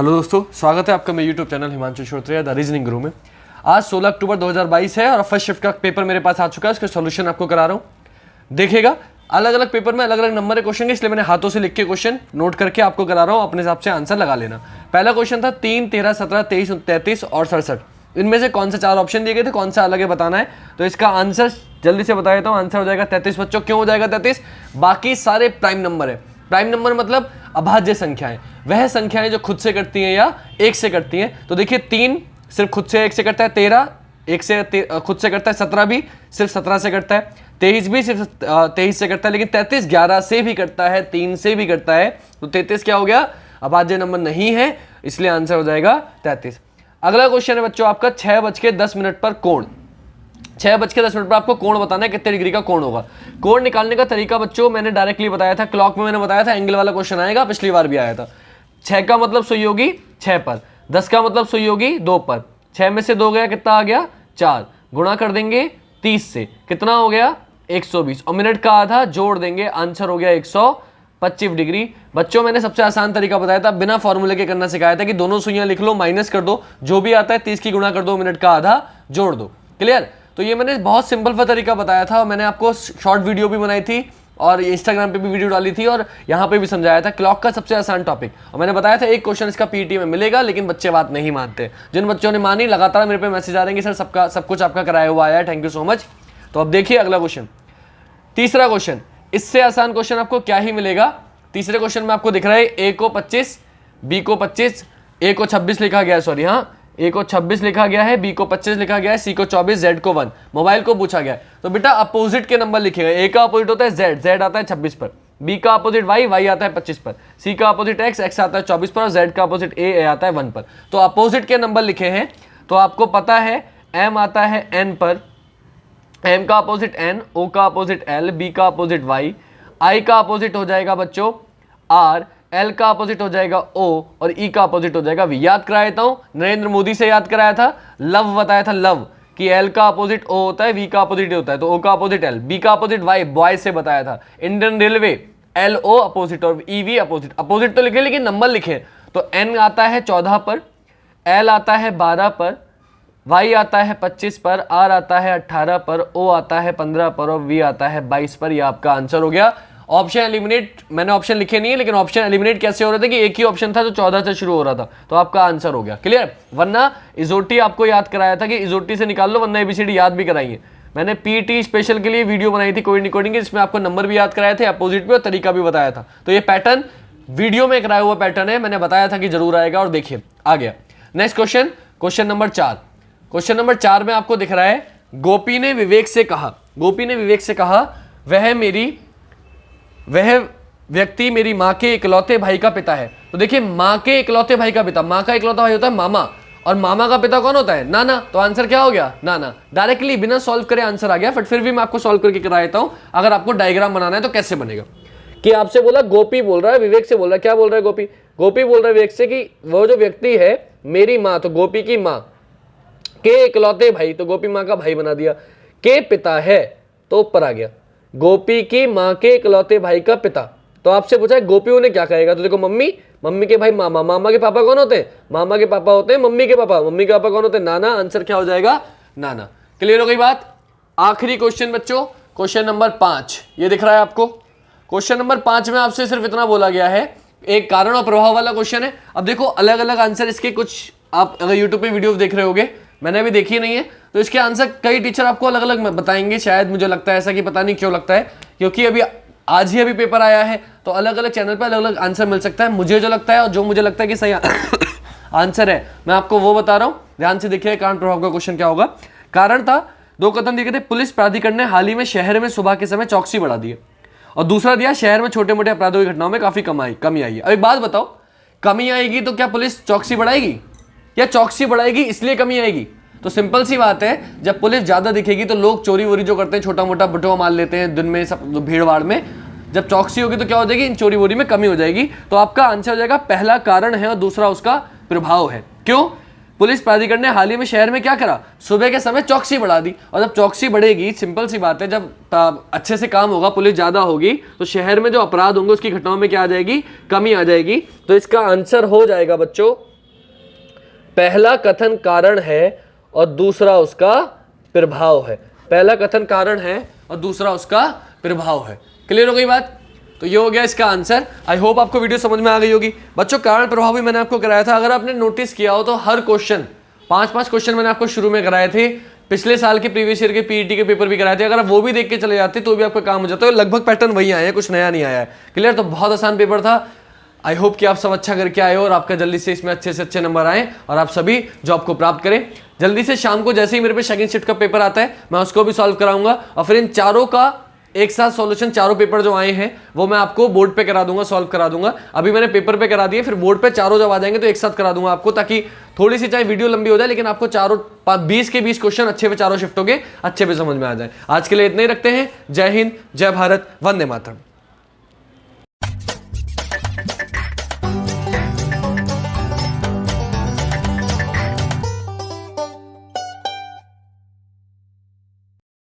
Hello दोस्तों, स्वागत है आपका मेरे YouTube channel Himanshu Shrotriya the reasoning guru में। आज 16 अक्टूबर 2022 है और फर्स्ट शिफ्ट का पेपर मेरे पास आ चुका है। उसका सॉल्यूशन आपको करा रहा हूँ। देखिएगा, अलग अलग पेपर में अलग अलग नंबर के क्वेश्चन है, इसलिए मैंने हाथों से लिख के क्वेश्चन नोट करके आपको करा रहा हूँ। अपने हिसाब से आंसर लगा लेना। पहला क्वेश्चन था 3, 13, 17, 23, 33 और 67। इनमें से कौन से 4 ऑप्शन दिए गए थे, कौन सा अलग है बताना है। तो इसका आंसर जल्दी से बता देता हूँ। आंसर हो जाएगा 33 बच्चों। क्यों हो जाएगा 33? बाकी सारे प्राइम नंबर है। प्राइम नंबर मतलब अभाज्य संख्याएं, वह संख्याएं जो खुद से करती हैं या 1 से करती हैं। तो देखिए 3 सिर्फ खुद से 1 से करता है, 13 1 से खुद से करता है, 17 भी सिर्फ 17 से करता है, 23 भी सिर्फ 23 से करता है, लेकिन 33 11 से भी करता है, 3 से भी करता है। तो 33 क्या हो गया? अभाज्य नंबर नहीं है, इसलिए आंसर हो जाएगा 33। अगला क्वेश्चन है बच्चों आपका 6:10 पर कोण। 6:10 पर आपको कोण बताना है, कितने डिग्री का कोण होगा। कोण निकालने का तरीका बच्चों मैंने डायरेक्टली बताया था, क्लॉक में मैंने बताया था, एंगल वाला क्वेश्चन आएगा, पिछली बार भी आया था। 6 का मतलब सुयोगी 6 पर, 10 का मतलब सुयोगी 2 पर। 6 में से 2 गया, कितना आ गया? 4। गुणा कर देंगे 30 से, कितना हो गया? 120। और मिनट का आधा जोड़ देंगे, आंसर हो गया 125 डिग्री। बच्चों मैंने सबसे आसान तरीका बताया था, बिना फॉर्मूले के करना सिखाया था कि दोनों सुइयां लिख लो, माइनस कर दो, जो भी आता है 30 की गुणा कर दो, मिनट का आधा जोड़ दो। क्लियर? तो ये मैंने बहुत सिंपल सा तरीका बताया था। मैंने आपको शॉर्ट वीडियो भी बनाई थी और इंस्टाग्राम पे भी वीडियो डाली थी और यहाँ पे भी समझाया था क्लॉक का सबसे आसान टॉपिक। और मैंने बताया था एक क्वेश्चन इसका पीटी में मिलेगा, लेकिन बच्चे बात नहीं मानते। जिन बच्चों ने मानी, लगातार मेरे पे मैसेज आ रहे हैं कि सर सब कुछ आपका कराया हुआ आया है, थैंक यू सो मच। तो अब देखिए अगला क्वेश्चन, तीसरा क्वेश्चन। इससे आसान क्वेश्चन आपको क्या ही मिलेगा। तीसरे क्वेश्चन में आपको दिख रहा है ए को 25, बी को 25, ए को 26 लिखा गया है, सॉरी हाँ, ए को 26 लिखा गया है, बी को 25 लिखा गया है, सी को 24, जेड को 1। मोबाइल को पूछा गया है। तो बेटा अपोजिट के नंबर लिखेगा। ए का अपोजिट होता है जेड, जेड आता है 26 पर। बी का अपोजिट वाई, वाई आता है 25 पर। सी का अपोजिट एक्स, एक्स आता है 24 पर। और जेड का अपोजिट ए, ए आता है 1 पर। तो अपोजिट के नंबर लिखे हैं, तो आपको पता है एम आता है एन पर, एम का अपोजिट एन, ओ का अपोजिट एल, बी का अपोजिट वाई, आई का अपोजिट हो जाएगा बच्चों आर, एल का अपोजिट हो जाएगा ओ और ई का अपोजिट हो जाएगा वी। याद करा देता हूं, नरेंद्र मोदी से याद कराया था, लव बताया था, लव कि एल का अपोजिट ओ होता है, वी का अपोजिट होता है, तो ओ का अपोजिट एल, बी का अपोजिट वाई बॉय से बताया था। Indian railway L O opposite और ई वी अपोजिट। अपोजिट तो लिखे लेकिन नंबर लिखे, तो एन आता है 14 पर, एल आता है 12 पर, वाई आता है 25 पर, आर आता है 18 पर, ओ आता है 15 पर और वी आता है 22 पर। यह आपका आंसर हो गया। ऑप्शन एलिमिनेट, मैंने ऑप्शन लिखे नहीं है, लेकिन ऑप्शन एलिमिनेट कैसे हो रहे थे कि एक ही ऑप्शन था जो 14 से शुरू हो रहा था, तो आपका आंसर हो गया। क्लियर? वरना इजोटी आपको याद कराया था कि इजोटी से निकाल लो, वरना एबीसीडी याद भी कराइए। मैंने पीटी स्पेशल के लिए वीडियो बनाई थी कोई रिकॉर्डिंग, जिसमें आपको नंबर भी याद कराए थे, अपोजिट भी, और तरीका भी बताया था। तो ये पैटर्न वीडियो में कराया हुआ पैटर्न है, मैंने बताया था कि जरूर आएगा। और देखिए आ गया next question, question number 4। Question number 4 में आपको दिख रहा है, गोपी ने विवेक से कहा, गोपी ने विवेक से कहा, वह व्यक्ति मेरी माँ के इकलौते भाई का पिता है। तो देखिए माँ के इकलौते भाई का पिता, माँ का इकलौता भाई होता है मामा, और मामा का पिता कौन होता है? नाना। तो आंसर क्या हो गया? नाना। डायरेक्टली बिना सॉल्व करे आंसर आ गया, बट फिर भी मैं आपको सॉल्व करके करा देता हूं। अगर आपको डायग्राम बनाना है तो कैसे बनेगा कि आपसे बोला, गोपी बोल रहा है विवेक से बोल रहा है, क्या बोल रहा है गोपी? गोपी बोल रहा है विवेक से कि वो जो व्यक्ति है मेरी माँ, तो गोपी की माँ के इकलौते भाई, तो गोपी माँ का भाई बना दिया, के पिता है, तो ऊपर आ गया गोपी की माँ के इकलौते भाई का पिता। तो आपसे पूछा है गोपी उन्हें क्या कहेगा, तो देखो मम्मी, मम्मी के भाई मामा, मामा के पापा कौन होते हैं? मामा के पापा होते हैं मम्मी के पापा, मम्मी के पापा कौन होते हैं? नाना। आंसर क्या हो जाएगा? नाना। क्लियर हो गई बात? आखिरी क्वेश्चन बच्चों, क्वेश्चन नंबर 5, ये दिख रहा है आपको। क्वेश्चन नंबर 5 में आपसे सिर्फ इतना बोला गया है, एक कारण और प्रभाव वाला क्वेश्चन है। अब देखो अलग अलग आंसर इसके, कुछ आप अगर यूट्यूब पे वीडियो देख रहे होगे, मैंने अभी देखी नहीं है, तो इसके आंसर कई टीचर आपको अलग अलग बताएंगे। शायद मुझे लगता है ऐसा, कि पता नहीं क्यों लगता है, क्योंकि अभी आज ही अभी पेपर आया है, तो अलग अलग चैनल पर अलग अलग आंसर मिल सकता है। मुझे जो लगता है और जो मुझे लगता है कि सही आंसर है, मैं आपको वो बता रहा हूँ। ध्यान से देखिए कारण प्रभाव का क्वेश्चन क्या होगा। कारण था, 2 कथन दिए गए थे, पुलिस प्राधिकरण ने हाल ही में शहर में सुबह के समय चौकसी बढ़ा दी है, और दूसरा दिया शहर में छोटे मोटे अपराधों की घटनाओं में काफी कमी आई है। अब एक बात बताओ, कमी आएगी तो क्या पुलिस चौकसी बढ़ाएगी, या चौकसी बढ़ाएगी इसलिए कमी आएगी? तो सिंपल सी बात है, जब पुलिस ज्यादा दिखेगी तो लोग चोरी वोरी जो करते हैं, छोटा मोटा बटुआ मार लेते हैं दिन में, सब भीड़ भाड़ में, जब चौकसी होगी तो क्या हो जाएगी? इन चोरी वोरी में कमी हो जाएगी। तो आपका आंसर हो जाएगा, पहला कारण है और दूसरा उसका प्रभाव है। क्यों? पुलिस प्राधिकरण ने हाल ही में शहर में क्या करा? सुबह के समय चौकसी बढ़ा दी, और जब चौकसी बढ़ेगी, सिंपल सी बात है, जब अच्छे से काम होगा, पुलिस ज्यादा होगी, तो शहर में जो अपराध होंगे उसकी घटनाओं में क्या आ जाएगी? कमी आ जाएगी। तो इसका आंसर हो जाएगा बच्चों पहला कथन कारण है और दूसरा उसका प्रभाव है। पहला कथन कारण है और दूसरा उसका प्रभाव है। क्लियर हो गई बात? तो ये हो गया इसका आंसर। आई होप आपको वीडियो समझ में आ गई होगी बच्चों। कारण प्रभाव भी मैंने आपको कराया था। अगर आपने नोटिस किया हो तो हर क्वेश्चन 5-5 क्वेश्चन मैंने आपको शुरू में कराए थे। पिछले साल के प्रीवियस ईयर के पीईटी के पेपर भी कराए थे। अगर आप वो भी देख के चले जाते तो भी आपका काम हो जाता है। लगभग पैटर्न वही आया है, कुछ नया नहीं आया है। क्लियर? तो बहुत आसान पेपर था। आई होप कि आप सब अच्छा करके आए हो और आपका जल्दी से इसमें अच्छे से अच्छे नंबर आए और आप सभी जॉब को प्राप्त करें। जल्दी से शाम को जैसे ही मेरे पे सेकंड शिफ्ट का पेपर आता है मैं उसको भी सॉल्व कराऊंगा और फिर इन चारों का एक साथ सॉल्यूशन, चारों पेपर जो आए हैं वो मैं आपको बोर्ड पे करा दूंगा, सॉल्व करा दूंगा। अभी मैंने पेपर पे करा दिए, फिर बोर्ड पे चारों जब आ जाएंगे तो एक साथ करा दूंगा आपको, ताकि थोड़ी सी चाहे वीडियो लंबी हो जाए लेकिन आपको चारों 20 के 20 क्वेश्चन अच्छे पे चारों शिफ्टों के अच्छे पे समझ में आ जाए। आज के लिए इतने ही रखते हैं। जय हिंद, जय भारत, वंदे मातरम।